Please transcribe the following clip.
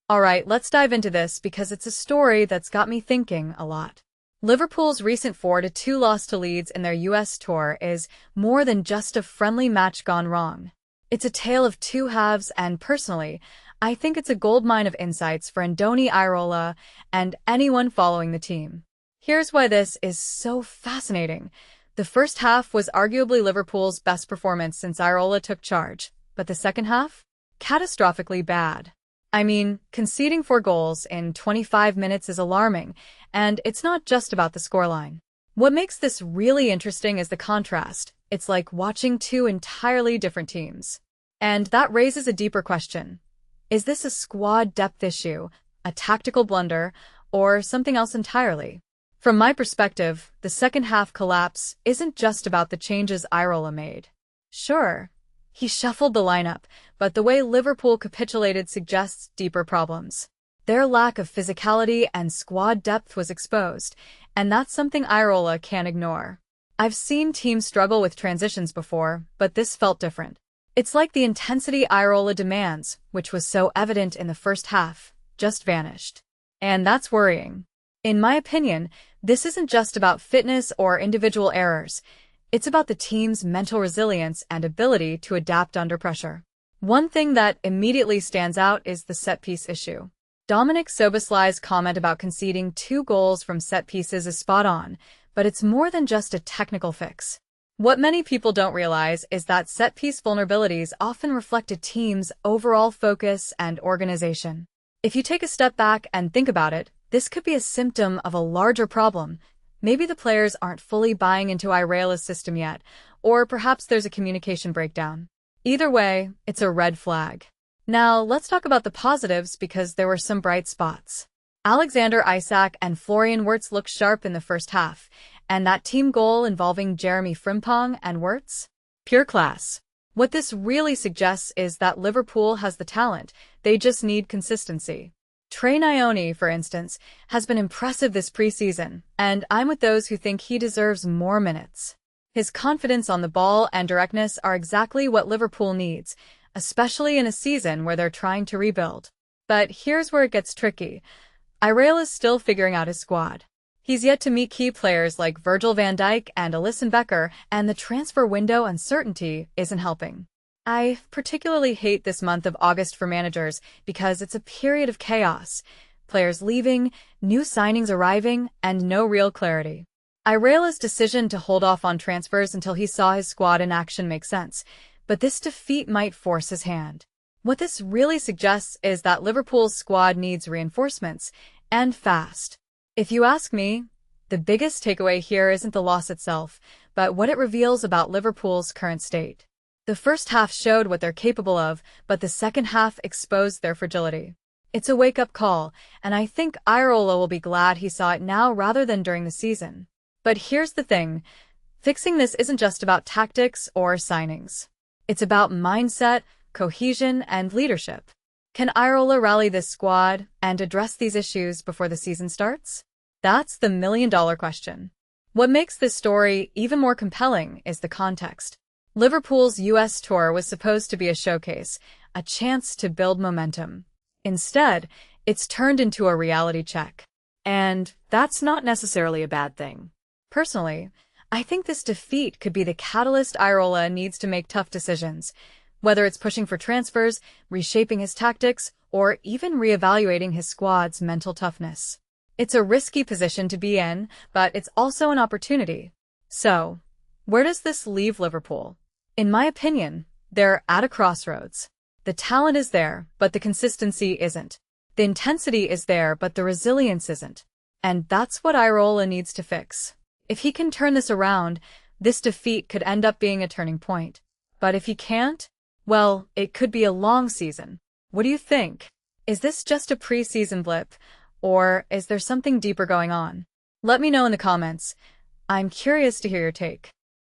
Alright, let's dive into this because it's a story that's got me thinking a lot. Liverpool's recent 4-2 loss to Leeds in their US tour is more than just a friendly match gone wrong. It's a tale of two halves, and personally, I think it's a goldmine of insights for Andoni Iraola and anyone following the team. Here's why this is so fascinating. The first half was arguably Liverpool's best performance since Iraola took charge, but the second half? Catastrophically bad. I mean, conceding 4 goals in 25 minutes is alarming, and it's not just about the scoreline. What makes this really interesting is the contrast. It's like watching two entirely different teams. And that raises a deeper question. Is this a squad depth issue, a tactical blunder, or something else entirely? From my perspective, the second half collapse isn't just about the changes Iraola made. Sure, he shuffled the lineup, but the way Liverpool capitulated suggests deeper problems. Their lack of physicality and squad depth was exposed, and that's something Iraola can't ignore. I've seen teams struggle with transitions before, but this felt different. It's like the intensity Iraola demands, which was so evident in the first half, just vanished. And that's worrying. In my opinion, this isn't just about fitness or individual errors. It's about the team's mental resilience and ability to adapt under pressure. One thing that immediately stands out is the set-piece issue. Dominik Szoboszlai's comment about conceding 2 goals from set pieces is spot on, but it's more than just a technical fix. What many people don't realize is that set-piece vulnerabilities often reflect a team's overall focus and organization. If you take a step back and think about it, this could be a symptom of a larger problem. Maybe the players aren't fully buying into Iraola's system yet, or perhaps there's a communication breakdown. Either way, it's a red flag. Now, let's talk about the positives because there were some bright spots. Alexander Isak and Florian Wirtz looked sharp in the first half, and that team goal involving Jeremy Frimpong and Wirtz? Pure class. What this really suggests is that Liverpool has the talent, they just need consistency. Trey Nyoni, for instance, has been impressive this preseason, and I'm with those who think he deserves more minutes. His confidence on the ball and directness are exactly what Liverpool needs, especially in a season where they're trying to rebuild. But here's where it gets tricky. Iraola is still figuring out his squad. He's yet to meet key players like Virgil van Dijk and Alisson Becker, and the transfer window uncertainty isn't helping. I particularly hate this month of August for managers because it's a period of chaos. Players leaving, new signings arriving, and no real clarity. Iraola's decision to hold off on transfers until he saw his squad in action makes sense, but this defeat might force his hand. What this really suggests is that Liverpool's squad needs reinforcements, and fast. If you ask me, the biggest takeaway here isn't the loss itself, but what it reveals about Liverpool's current state. The first half showed what they're capable of, but the second half exposed their fragility. It's a wake-up call, and I think Iraola will be glad he saw it now rather than during the season. But here's the thing. Fixing this isn't just about tactics or signings. It's about mindset, cohesion, and leadership. Can Iraola rally this squad and address these issues before the season starts? That's the million-dollar question. What makes this story even more compelling is the context. Liverpool's US tour was supposed to be a showcase, a chance to build momentum. Instead, it's turned into a reality check. And that's not necessarily a bad thing. Personally, I think this defeat could be the catalyst Iraola needs to make tough decisions, whether it's pushing for transfers, reshaping his tactics, or even reevaluating his squad's mental toughness. It's a risky position to be in, but it's also an opportunity. So, where does this leave Liverpool? In my opinion, they're at a crossroads. The talent is there, but the consistency isn't. The intensity is there, but the resilience isn't. And that's what Iraola needs to fix. If he can turn this around, this defeat could end up being a turning point. But if he can't, well, it could be a long season. What do you think? Is this just a pre-season blip, or is there something deeper going on? Let me know in the comments. I'm curious to hear your take.